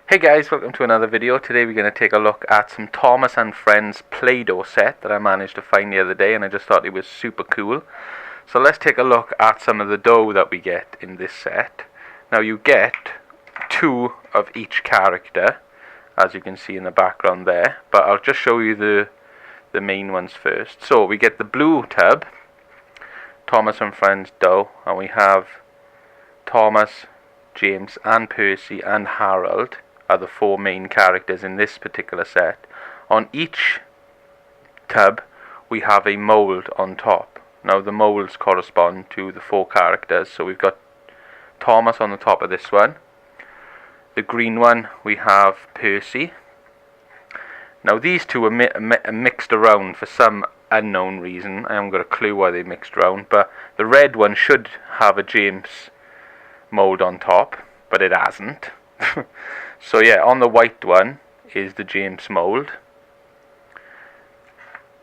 Hey guys, welcome to another video. Today we're going to take a look at some Thomas and Friends Play-Doh set that I managed to find the other day, and I just thought it was super cool. So let's take a look at some of the dough that we get in this set. Now you get two of each character, as you can see in the background there, but I'll just show you the main ones first. So we get the blue tub, Thomas and Friends dough, and we have Thomas, James and Percy and Harold are the four main characters in this particular set. On each tub we have a mould on top. Now the moulds correspond to the four characters, so we've got Thomas on the top of this one. The green one we have Percy. Now these two are mixed around for some unknown reason. I haven't got a clue why they mixed around, but the red one should have a James mould on top, but it hasn't. So yeah, on the white one is the James mould,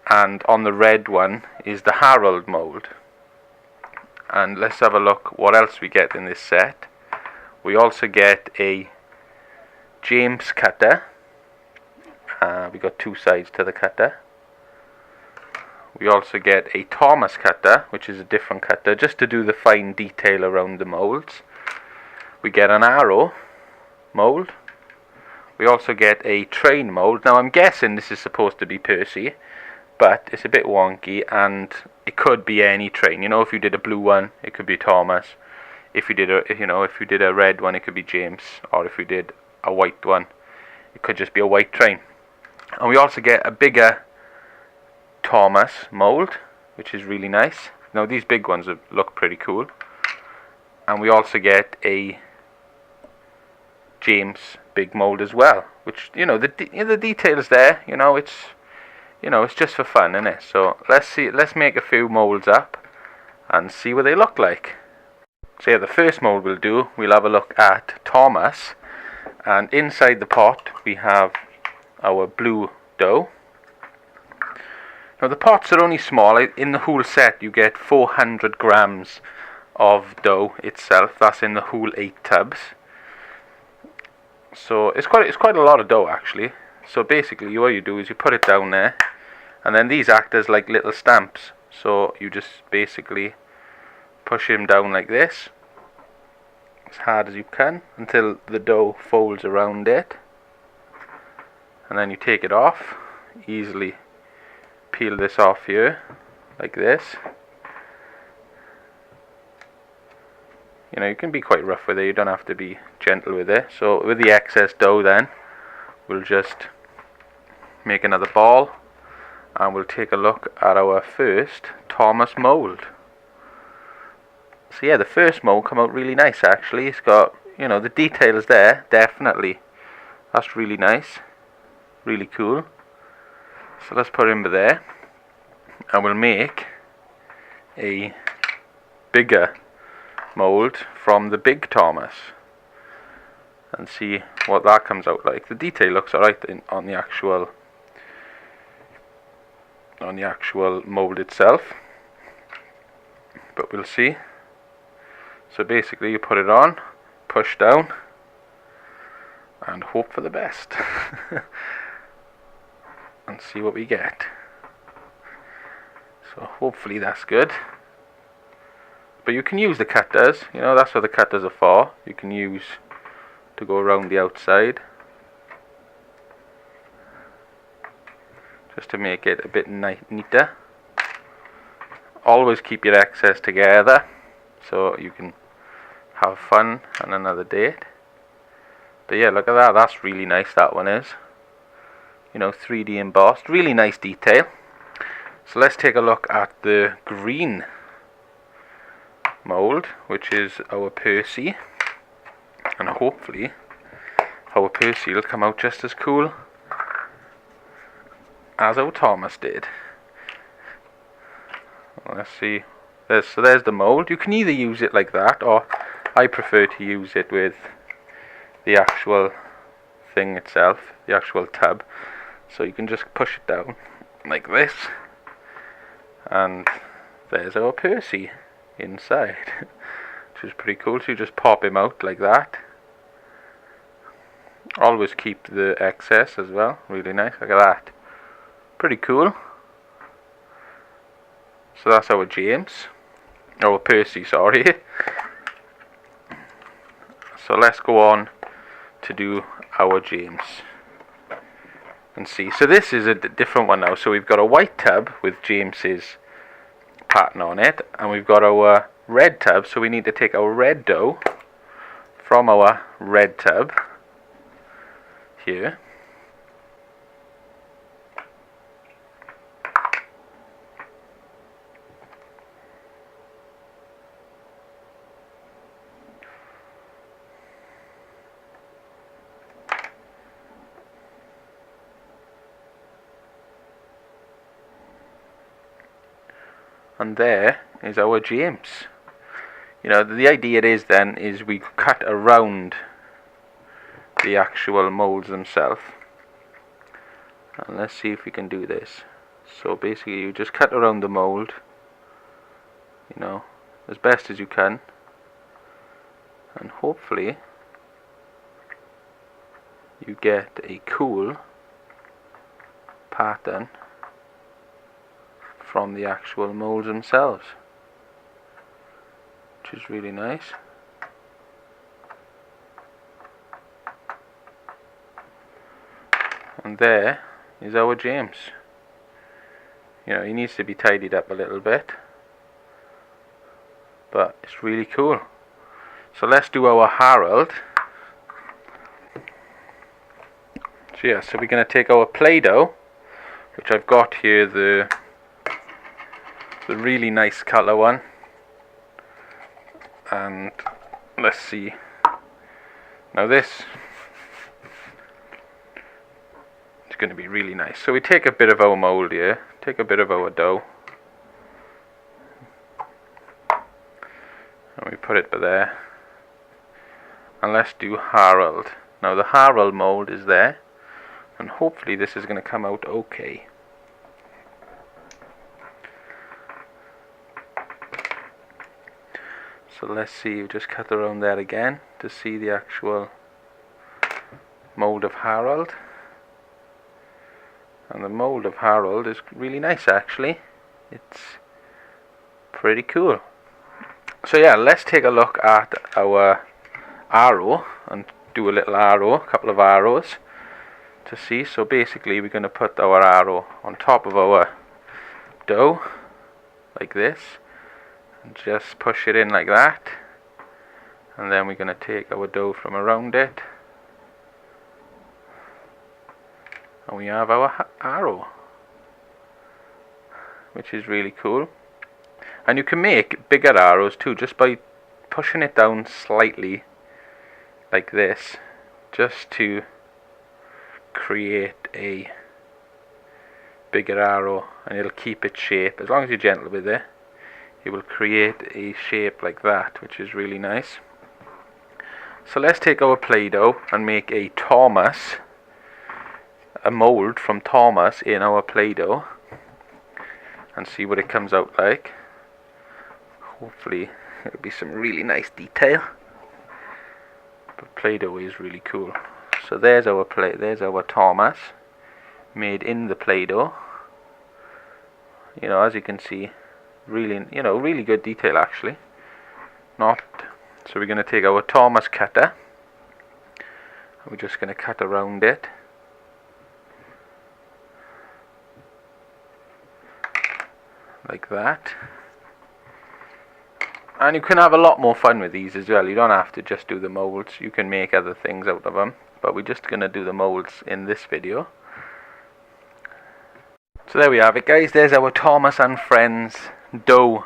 and on the red one is the Harold mould. And let's have a look what else we get in this set. We also get a James cutter. We got two sides to the cutter. We also get a Thomas cutter, which is a different cutter, just to do the fine detail around the moulds. We get an arrow mould. We also get a train mould. Now I'm guessing this is supposed to be Percy, but it's a bit wonky, and it could be any train. You know, if you did a blue one, it could be Thomas. If you did a red one, it could be James, or if you did a white one, it could just be a white train. And we also get a bigger Thomas mould, which is really nice. Now these big ones look pretty cool. And we also get a James big mould as well, which, you know, the details there, it's just for fun, isn't it? So let's make a few moulds up and see what they look like. So yeah, the first mould we'll do, we'll have a look at Thomas, and inside the pot we have our blue dough. Now the pots are only small. In the whole set you get 400 grams of dough itself. That's in the whole 8 tubs. So it's quite a lot of dough actually. So basically what you do is you put it down there, and then these act as like little stamps. So you just basically push him down like this, as hard as you can, until the dough folds around it, and then you take it off. Easily peel this off here like this. You know, you can be quite rough with it, you don't have to be gentle with it. So with the excess dough then, we'll just make another ball, and we'll take a look at our first Thomas mould. So yeah, the first mould come out really nice actually. It's got, you know, the details there, definitely. That's really nice, really cool. So let's put him there, and we'll make a bigger mould from the big Thomas and see what that comes out like. The detail looks alright on the actual mould itself, but we'll see. So basically you put it on, push down, and hope for the best. And see what we get. So hopefully that's good. But you can use the cutters, you know, that's what the cutters are for. You can use to go around the outside, just to make it a bit neater. Always keep your excess together so you can have fun on another date. But yeah, look at that, that's really nice, that one is. You know, 3D embossed, really nice detail. So let's take a look at the green mould, which is our Percy, and hopefully our Percy will come out just as cool as our Thomas did. Let's see. There's the mould. You can either use it like that, or I prefer to use it with the actual thing itself, the actual tub. So you can just push it down like this, and there's our Percy inside, which is pretty cool. So you just pop him out like that, Always keep the excess as well. Really nice. Look at that. Pretty cool. So that's our James. Our Percy, sorry. So let's go on to do our James. And see. So this is a different one now. So we've got a white tub with James's pattern on it. And we've got our red tub. So we need to take our red dough from our red tub. Here. And there is our James. You know, the idea is we cut around the actual molds themselves. And let's see if we can do this. So basically you just cut around the mold, you know, as best as you can. And hopefully you get a cool pattern from the actual molds themselves, which is really nice. And there is our James. You know, he needs to be tidied up a little bit, but it's really cool. So let's do our Harold. So yeah, so we're going to take our Play-Doh, which I've got here, the really nice colour one, and let's see. Now this is going to be really nice. So we take a bit of our mould here, take a bit of our dough, and we put it there, and let's do Harold. Now the Harold mould is there, and hopefully this is going to come out okay. So let's see, you just cut around there again to see the actual mould of Harold. And the mould of Harold is really nice actually. It's pretty cool. So yeah, let's take a look at our arrow and do a little arrow, a couple of arrows to see. So basically we're going to put our arrow on top of our dough like this. And just push it in like that, and then we're going to take our dough from around it, and we have our arrow, which is really cool. And you can make bigger arrows too, just by pushing it down slightly like this, just to create a bigger arrow, and it'll keep its shape as long as you're gentle with it. It will create a shape like that, which is really nice. So let's take our Play-Doh and make a Thomas, a mould from Thomas in our Play-Doh, and see what it comes out like. Hopefully it'll be some really nice detail. But Play-Doh is really cool. So there's our Thomas made in the Play-Doh. You know, as you can see, really, you know, really good detail actually. So we're going to take our Thomas cutter, and we're just going to cut around it like that. And you can have a lot more fun with these as well. You don't have to just do the molds, you can make other things out of them, but we're just going to do the molds in this video. So there we have it guys, there's our Thomas and Friends dough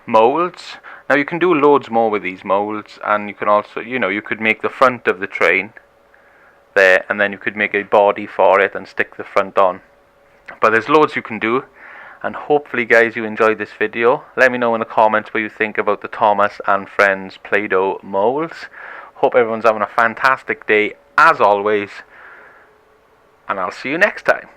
molds. Now you can do loads more with these molds, and you can also, you know, you could make the front of the train there, and then you could make a body for it and stick the front on. But there's loads you can do, and hopefully guys you enjoyed this video. Let me know in the comments what you think about the Thomas and Friends Play-Doh molds. Hope everyone's having a fantastic day as always, and I'll see you next time.